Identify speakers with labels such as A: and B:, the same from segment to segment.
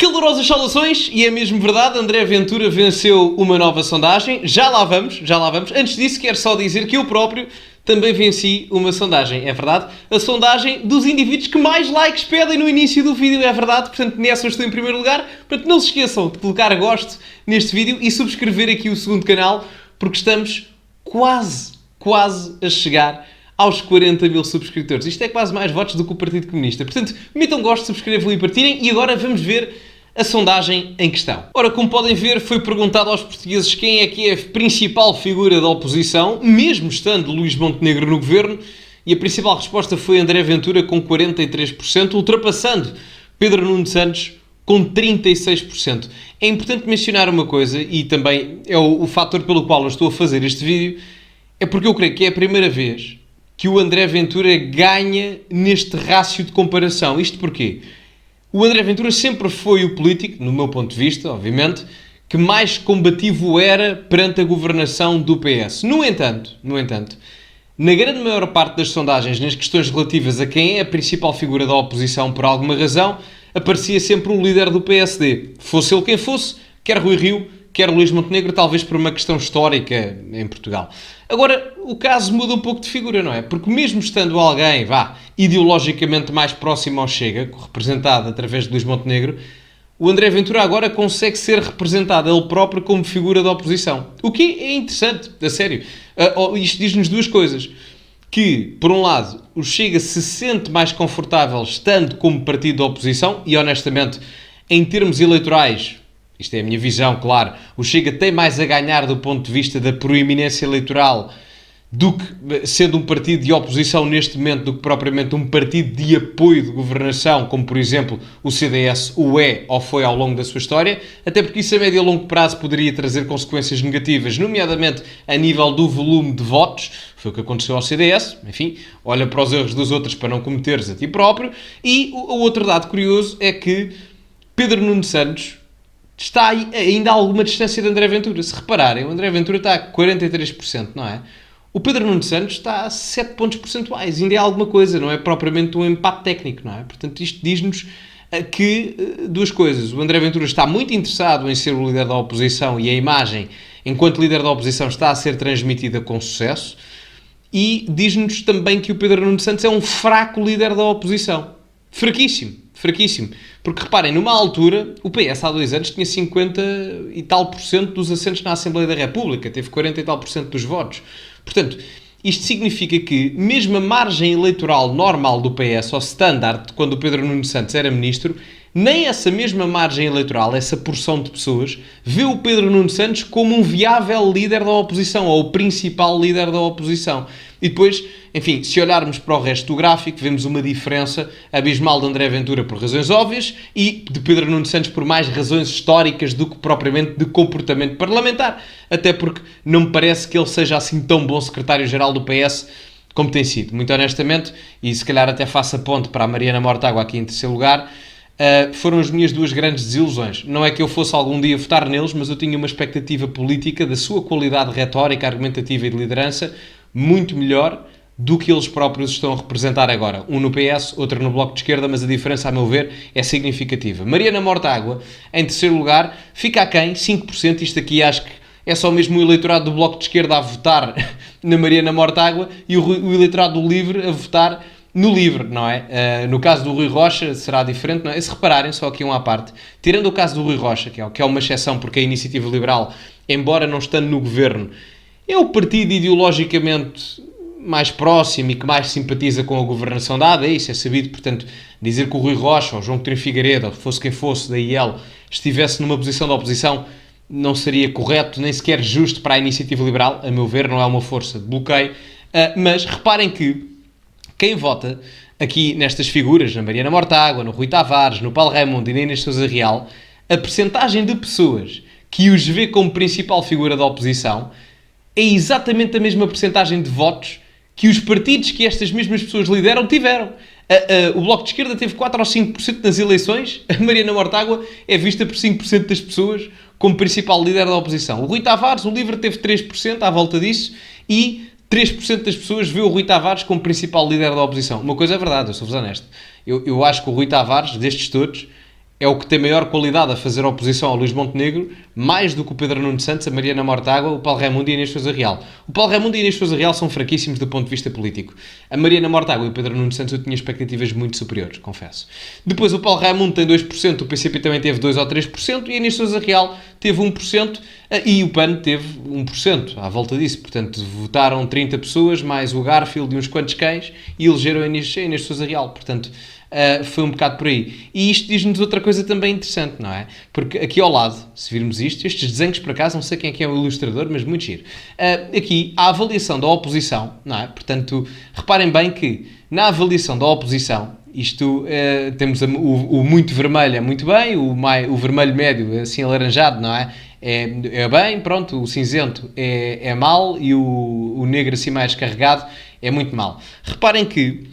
A: Calorosas saudações, e é mesmo verdade, André Ventura venceu uma nova sondagem. Já lá vamos. Antes disso, quero só dizer que eu próprio também venci uma sondagem, é verdade? A sondagem dos indivíduos que mais likes pedem no início do vídeo, é verdade? Portanto, nessa eu estou em primeiro lugar. Portanto, não se esqueçam de colocar gosto neste vídeo e subscrever aqui o segundo canal, porque estamos quase a chegar aos 40 mil subscritores. Isto é quase mais votos do que o Partido Comunista. Portanto, metam gosto, subscrevam e partilhem. E agora vamos ver a sondagem em questão. Ora, como podem ver, foi perguntado aos portugueses quem é que é a principal figura da oposição, mesmo estando Luís Montenegro no governo, e a principal resposta foi André Ventura com 43%, ultrapassando Pedro Nuno Santos com 36%. É importante mencionar uma coisa, e também é o fator pelo qual eu estou a fazer este vídeo, é porque eu creio que é a primeira vez que o André Ventura ganha neste rácio de comparação. Isto porquê? O André Ventura sempre foi o político, no meu ponto de vista, obviamente, que mais combativo era perante a governação do PS. No entanto, na grande maior parte das sondagens, nas questões relativas a quem é a principal figura da oposição por alguma razão, aparecia sempre o líder do PSD. Fosse ele quem fosse, quer Rui Rio, quer Luís Montenegro, talvez por uma questão histórica em Portugal. Agora, o caso muda um pouco de figura, não é? Porque mesmo estando alguém, ideologicamente mais próximo ao Chega, representado através de Luís Montenegro, o André Ventura agora consegue ser representado ele próprio como figura da oposição. O que é interessante, a sério. Isto diz-nos duas coisas. Que, por um lado, o Chega se sente mais confortável estando como partido da oposição, e honestamente, em termos eleitorais, isto é a minha visão, claro, o Chega tem mais a ganhar do ponto de vista da proeminência eleitoral do que sendo um partido de oposição neste momento do que propriamente um partido de apoio de governação, como por exemplo o CDS o é ou foi ao longo da sua história, até porque isso a médio e longo prazo poderia trazer consequências negativas, nomeadamente a nível do volume de votos. Foi o que aconteceu ao CDS, enfim, olha para os erros dos outros para não cometeres a ti próprio. E o outro dado curioso é que Pedro Nuno Santos está ainda a alguma distância de André Ventura. Se repararem, o André Ventura está a 43%, não é? O Pedro Nuno Santos está a 7 pontos percentuais. Ainda é alguma coisa, não é propriamente um empate técnico, não é? Portanto, isto diz-nos que duas coisas. O André Ventura está muito interessado em ser o líder da oposição e a imagem, enquanto líder da oposição, está a ser transmitida com sucesso. E diz-nos também que o Pedro Nuno Santos é um fraco líder da oposição. Fraquíssimo. Porque reparem, numa altura, o PS há 2 anos tinha 50 e tal % dos assentos na Assembleia da República, teve 40 e tal % dos votos. Portanto, isto significa que, mesmo a margem eleitoral normal do PS, ou standard, quando o Pedro Nuno Santos era ministro, nem essa mesma margem eleitoral, essa porção de pessoas, vê o Pedro Nuno Santos como um viável líder da oposição, ou o principal líder da oposição. E depois, enfim, se olharmos para o resto do gráfico, vemos uma diferença abismal de André Ventura por razões óbvias e de Pedro Nuno Santos por mais razões históricas do que propriamente de comportamento parlamentar. Até porque não me parece que ele seja assim tão bom secretário-geral do PS como tem sido. Muito honestamente, e se calhar até faço a ponte para a Mariana Mortágua aqui em terceiro lugar, foram as minhas duas grandes desilusões. Não é que eu fosse algum dia votar neles, mas eu tinha uma expectativa política da sua qualidade retórica, argumentativa e de liderança muito melhor do que eles próprios estão a representar agora. Um no PS, outro no Bloco de Esquerda, mas a diferença, a meu ver, é significativa. Mariana Mortágua, em terceiro lugar, fica aquém, 5%. Isto aqui acho que é só mesmo o eleitorado do Bloco de Esquerda a votar na Mariana Mortágua e o eleitorado do LIVRE a votar no LIVRE, não é? No caso do Rui Rocha será diferente, não é? Se repararem, só aqui um à parte, tirando o caso do Rui Rocha, que é uma exceção porque a Iniciativa Liberal, embora não estando no governo, é o partido ideologicamente mais próximo e que mais simpatiza com a governação dada, isso é sabido. Portanto, dizer que o Rui Rocha ou João Coutinho Figueiredo, ou fosse quem fosse da IEL, estivesse numa posição de oposição, não seria correto, nem sequer justo para a Iniciativa Liberal, a meu ver, não é uma força de bloqueio. Mas reparem que quem vota aqui nestas figuras, na Mariana Mortágua, no Rui Tavares, no Paulo Raimundo e na Inês Sousa Real, a percentagem de pessoas que os vê como principal figura da oposição é exatamente a mesma percentagem de votos que os partidos que estas mesmas pessoas lideram tiveram. O Bloco de Esquerda teve 4 ou 5% nas eleições, a Mariana Mortágua é vista por 5% das pessoas como principal líder da oposição. O Rui Tavares, o LIVRE, teve 3% à volta disso e 3% das pessoas vê o Rui Tavares como principal líder da oposição. Uma coisa é verdade, eu sou-vos honesto. Eu acho que o Rui Tavares, destes todos, é o que tem maior qualidade a fazer oposição ao Luís Montenegro, mais do que o Pedro Nuno Santos, a Mariana Mortágua, o Paulo Raimundo e a Inês Sousa Real. O Paulo Raimundo e a Inês Sousa Real são fraquíssimos do ponto de vista político. A Mariana Mortágua e o Pedro Nuno Santos eu tinha expectativas muito superiores, confesso. Depois o Paulo Raimundo tem 2%, o PCP também teve 2 ou 3% e a Inês Sousa Real teve 1% e o PAN teve 1% à volta disso. Portanto, votaram 30 pessoas, mais o Garfield e uns quantos cães e elegeram a Inês Sousa Real. Portanto, foi um bocado por aí. E isto diz-nos outra coisa também interessante, não é? Porque aqui ao lado, se virmos isto, estes desenhos por acaso, não sei quem é que é o ilustrador, mas muito giro. Aqui, a avaliação da oposição, não é? Portanto, reparem bem que na avaliação da oposição, isto, temos o muito vermelho é muito bem, o vermelho médio, assim alaranjado, não é? É bem, pronto, o cinzento é mal e o negro assim mais carregado é muito mal. Reparem que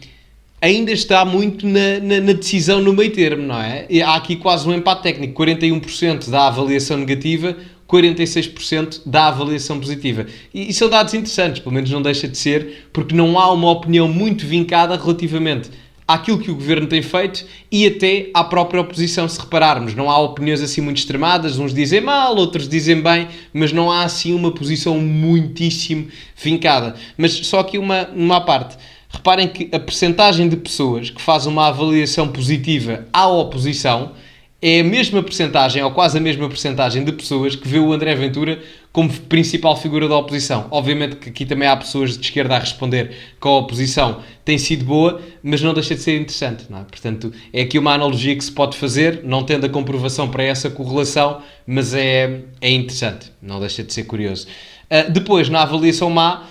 A: ainda está muito na decisão no meio termo, não é? E há aqui quase um empate técnico, 41% da avaliação negativa, 46% da avaliação positiva. E são dados interessantes, pelo menos não deixa de ser, porque não há uma opinião muito vincada relativamente àquilo que o governo tem feito e até à própria oposição, se repararmos. Não há opiniões assim muito extremadas, uns dizem mal, outros dizem bem, mas não há assim uma posição muitíssimo vincada. Mas só aqui uma à parte. Reparem que a percentagem de pessoas que faz uma avaliação positiva à oposição é a mesma percentagem, ou quase a mesma percentagem de pessoas que vê o André Ventura como principal figura da oposição. Obviamente que aqui também há pessoas de esquerda a responder que a oposição tem sido boa, mas não deixa de ser interessante, não é? Portanto, é aqui uma analogia que se pode fazer, não tendo a comprovação para essa correlação, mas é interessante, não deixa de ser curioso. Depois, na avaliação má,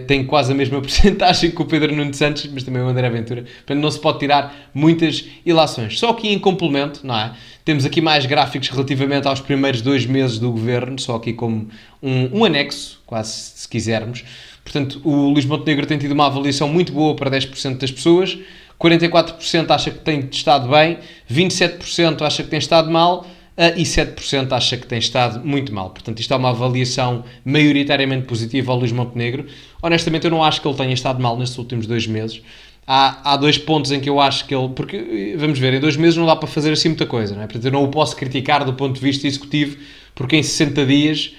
A: tem quase a mesma percentagem que o Pedro Nuno Santos, mas também o André Ventura, portanto não se pode tirar muitas ilações. Só que em complemento, não é? Temos aqui mais gráficos relativamente aos primeiros 2 meses do governo, só aqui como um anexo, quase se quisermos. Portanto, o Luís Montenegro tem tido uma avaliação muito boa para 10% das pessoas, 44% acha que tem estado bem, 27% acha que tem estado mal, e 7% acha que tem estado muito mal. Portanto, isto é uma avaliação maioritariamente positiva ao Luís Montenegro. Honestamente, eu não acho que ele tenha estado mal nestes últimos 2 meses. Há 2 pontos em que eu acho que ele... Porque, vamos ver, em 2 meses não dá para fazer assim muita coisa, não é? Portanto, eu não o posso criticar do ponto de vista executivo, porque em 60 dias...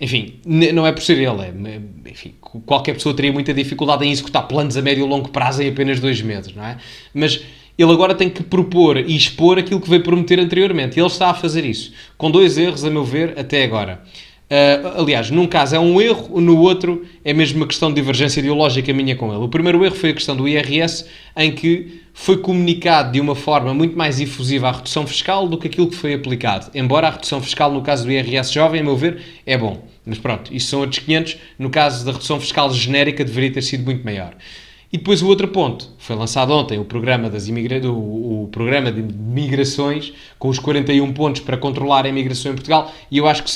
A: Enfim, não é por ser ele, enfim, qualquer pessoa teria muita dificuldade em executar planos a médio e longo prazo em apenas 2 meses, não é? Mas ele agora tem que propor e expor aquilo que veio prometer anteriormente. E ele está a fazer isso, com 2 erros, a meu ver, até agora. Aliás, num caso é um erro, no outro é mesmo uma questão de divergência ideológica minha com ele. O primeiro erro foi a questão do IRS, em que foi comunicado de uma forma muito mais efusiva a redução fiscal do que aquilo que foi aplicado. Embora a redução fiscal, no caso do IRS jovem, a meu ver, é bom. Mas pronto, isso são outros 500. No caso da redução fiscal genérica, deveria ter sido muito maior. E depois o outro ponto, foi lançado ontem o programa o programa de migrações, com os 41 pontos para controlar a imigração em Portugal, e eu acho que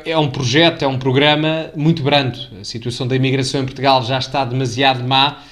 A: é um projeto, é um programa muito brando. A situação da imigração em Portugal já está demasiado má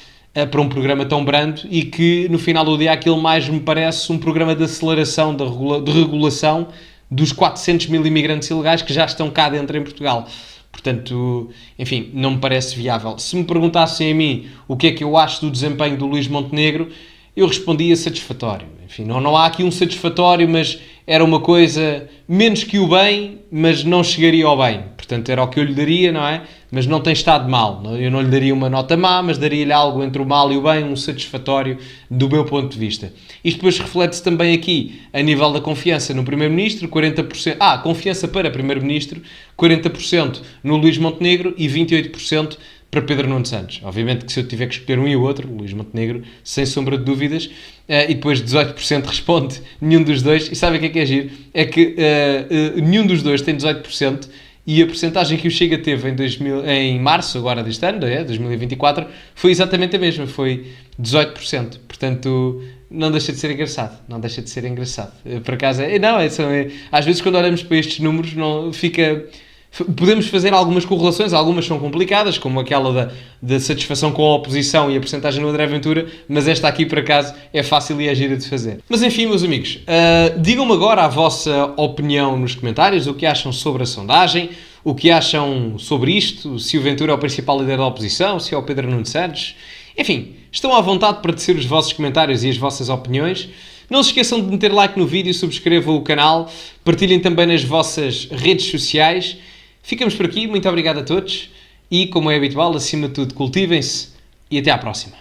A: para um programa tão brando e que, no final do dia, aquilo mais me parece um programa de aceleração, de regulação dos 400 mil imigrantes ilegais que já estão cá dentro em Portugal. Portanto, enfim, não me parece viável. Se me perguntassem a mim o que é que eu acho do desempenho do Luís Montenegro, eu respondia satisfatório. Enfim, não há aqui um satisfatório, mas era uma coisa menos que o bem, mas não chegaria ao bem. Portanto, era o que eu lhe daria, não é? Mas não tem estado mal. Eu não lhe daria uma nota má, mas daria-lhe algo entre o mal e o bem, um satisfatório do meu ponto de vista. Isto depois reflete-se também aqui, a nível da confiança no Primeiro-Ministro, 40%... confiança para Primeiro-Ministro, 40% no Luís Montenegro e 28% para Pedro Nuno Santos. Obviamente que se eu tiver que escolher um e o outro, Luís Montenegro, sem sombra de dúvidas, e depois 18% responde nenhum dos dois. E sabem o que é giro? É que nenhum dos dois tem 18%, e a percentagem que o Chega teve em março, agora deste ano, 2024, foi exatamente a mesma, foi 18%. Portanto, não deixa de ser engraçado, não deixa de ser engraçado. Por acaso, às vezes quando olhamos para estes números, não fica... Podemos fazer algumas correlações, algumas são complicadas, como aquela da satisfação com a oposição e a percentagem no André Ventura, mas esta aqui, por acaso, é fácil e é gira de fazer. Mas enfim, meus amigos, digam-me agora a vossa opinião nos comentários, o que acham sobre a sondagem, o que acham sobre isto, se o Ventura é o principal líder da oposição, se é o Pedro Nuno Santos. Enfim, estão à vontade para tecer os vossos comentários e as vossas opiniões. Não se esqueçam de meter like no vídeo, subscrevam o canal, partilhem também nas vossas redes sociais. Ficamos por aqui, muito obrigado a todos e, como é habitual, acima de tudo, cultivem-se e até à próxima.